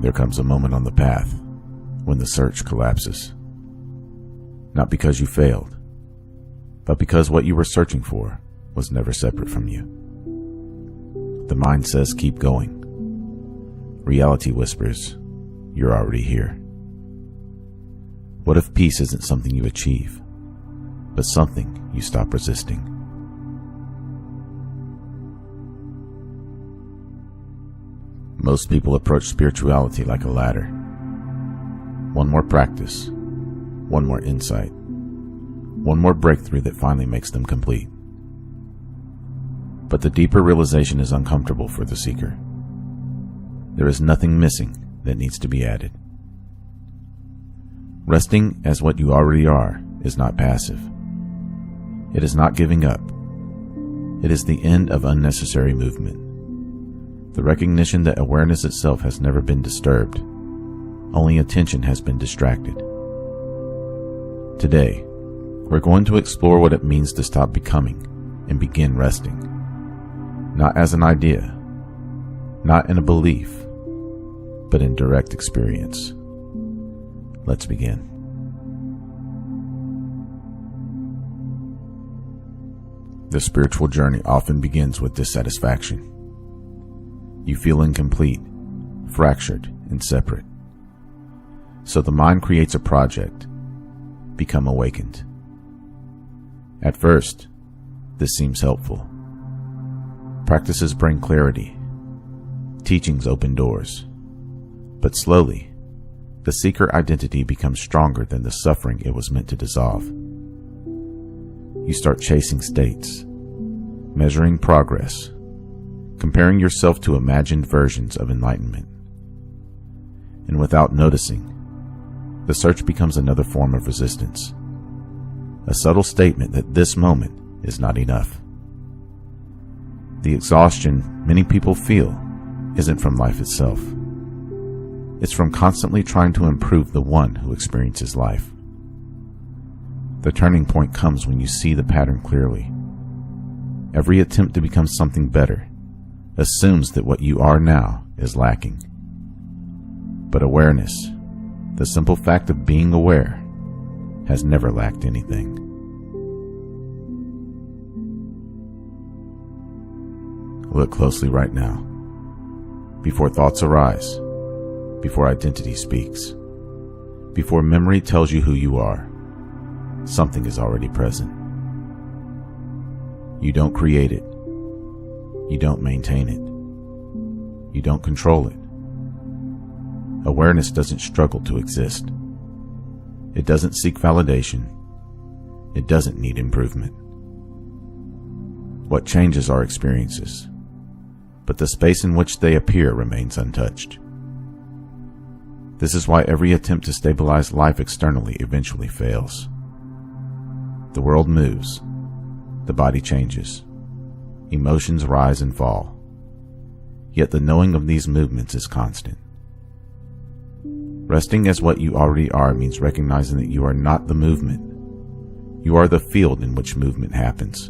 There comes a moment on the path when the search collapses. Not because you failed, but because what you were searching for was never separate from you. The mind says keep going. Reality whispers, you're already here. What if peace isn't something you achieve, but something you stop resisting? Most people approach spirituality like a ladder. One more practice, one more insight, one more breakthrough that finally makes them complete. But the deeper realization is uncomfortable for the seeker. There is nothing missing that needs to be added. Resting as what you already are is not passive. It is not giving up. It is the end of unnecessary movement. The recognition that awareness itself has never been disturbed. Only attention has been distracted. Today, we're going to explore what it means to stop becoming and begin resting. Not as an idea, not in a belief, but in direct experience. Let's begin. The spiritual journey often begins with dissatisfaction. You feel incomplete, fractured, and separate. So the mind creates a project, become awakened. At first, this seems helpful. Practices bring clarity. Teachings open doors. But slowly, the seeker identity becomes stronger than the suffering it was meant to dissolve. You start chasing states, measuring progress, comparing yourself to imagined versions of enlightenment. And without noticing, the search becomes another form of resistance, a subtle statement that this moment is not enough. The exhaustion many people feel isn't from life itself. It's from constantly trying to improve the one who experiences life. The turning point comes when you see the pattern clearly. Every attempt to become something better assumes that what you are now is lacking. But awareness, the simple fact of being aware, has never lacked anything. Look closely right now. Before thoughts arise, before identity speaks, before memory tells you who you are, something is already present. You don't create it. You don't maintain it. You don't control it. Awareness doesn't struggle to exist. It doesn't seek validation. It doesn't need improvement. What changes are experiences, but the space in which they appear remains untouched. This is why every attempt to stabilize life externally eventually fails. The world moves. The body changes. Emotions rise and fall. Yet the knowing of these movements is constant. Resting as what you already are means recognizing that you are not the movement. You are the field in which movement happens.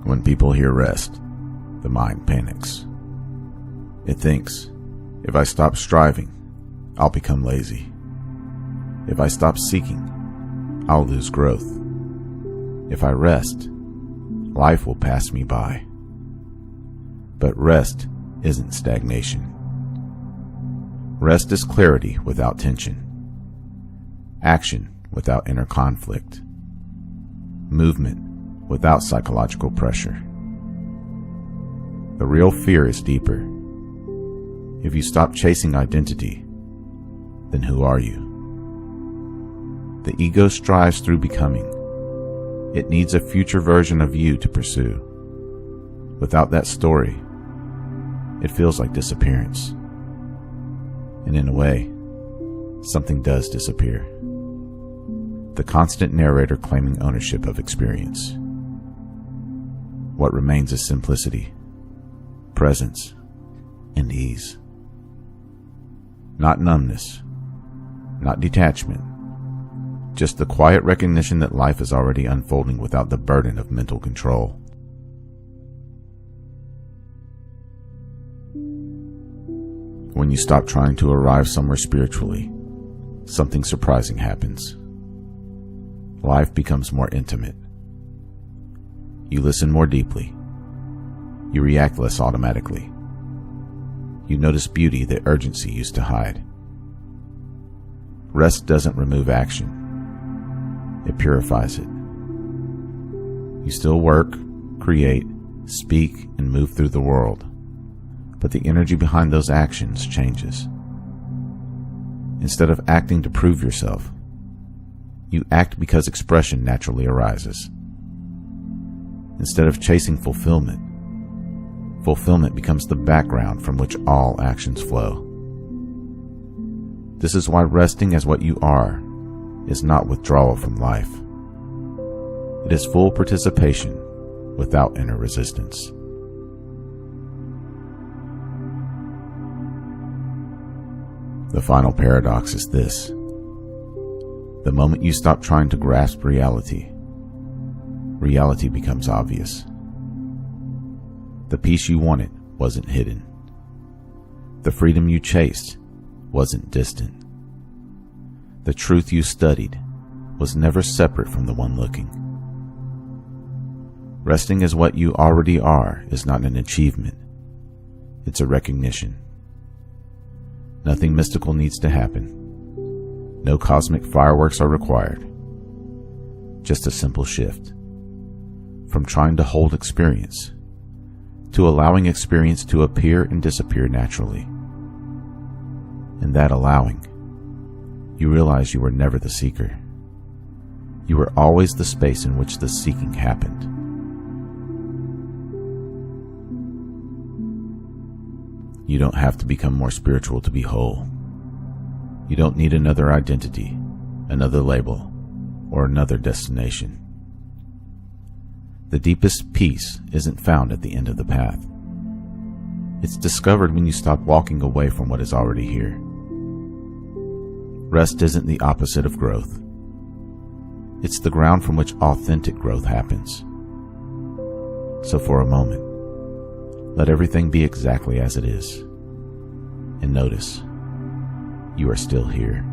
When people hear rest, the mind panics. It thinks, if I stop striving, I'll become lazy. If I stop seeking, I'll lose growth. If I rest, life will pass me by. But rest isn't stagnation. Rest is clarity without tension, action without inner conflict, movement without psychological pressure. The real fear is deeper. If you stop chasing identity, then who are you? The ego strives through becoming. It needs a future version of you to pursue. Without that story, it feels like disappearance. And in a way, something does disappear. The constant narrator claiming ownership of experience. What remains is simplicity, presence, and ease. Not numbness, not detachment, just the quiet recognition that life is already unfolding without the burden of mental control. When you stop trying to arrive somewhere spiritually, something surprising happens. Life becomes more intimate. You listen more deeply. You react less automatically. You notice beauty that urgency used to hide. Rest doesn't remove action. It purifies it. You still work, create, speak, and move through the world, but the energy behind those actions changes. Instead of acting to prove yourself, you act because expression naturally arises. Instead of chasing fulfillment, fulfillment becomes the background from which all actions flow. This is why resting as what you are is not withdrawal from life. It is full participation without inner resistance. The final paradox is this: the moment you stop trying to grasp reality, reality becomes obvious. The peace you wanted wasn't hidden. The freedom you chased wasn't distant. The truth you studied was never separate from the one looking. Resting as what you already are is not an achievement. It's a recognition. Nothing mystical needs to happen. No cosmic fireworks are required. Just a simple shift. From trying to hold experience to allowing experience to appear and disappear naturally. In that allowing, you realize you were never the seeker. You were always the space in which the seeking happened. You don't have to become more spiritual to be whole. You don't need another identity, another label, or another destination. The deepest peace isn't found at the end of the path. It's discovered when you stop walking away from what is already here. Rest isn't the opposite of growth. It's the ground from which authentic growth happens. So for a moment, let everything be exactly as it is. And notice, you are still here,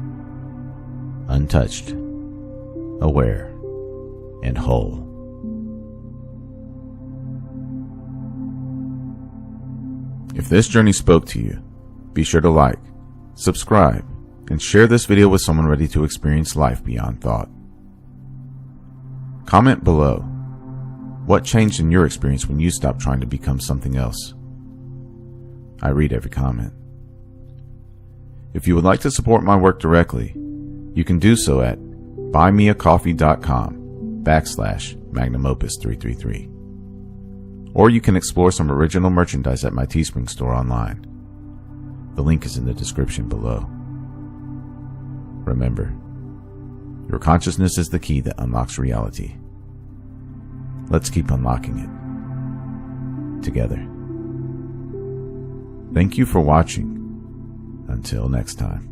untouched, aware, and whole. If this journey spoke to you, be sure to like, subscribe, and share this video with someone ready to experience life beyond thought. Comment below. What changed in your experience when you stopped trying to become something else? I read every comment. If you would like to support my work directly, you can do so at buymeacoffee.com/magnumopus333. Or you can explore some original merchandise at my Teespring store online. The link is in the description below. Remember, your consciousness is the key that unlocks reality. Let's keep unlocking it together. Thank you for watching. Until next time.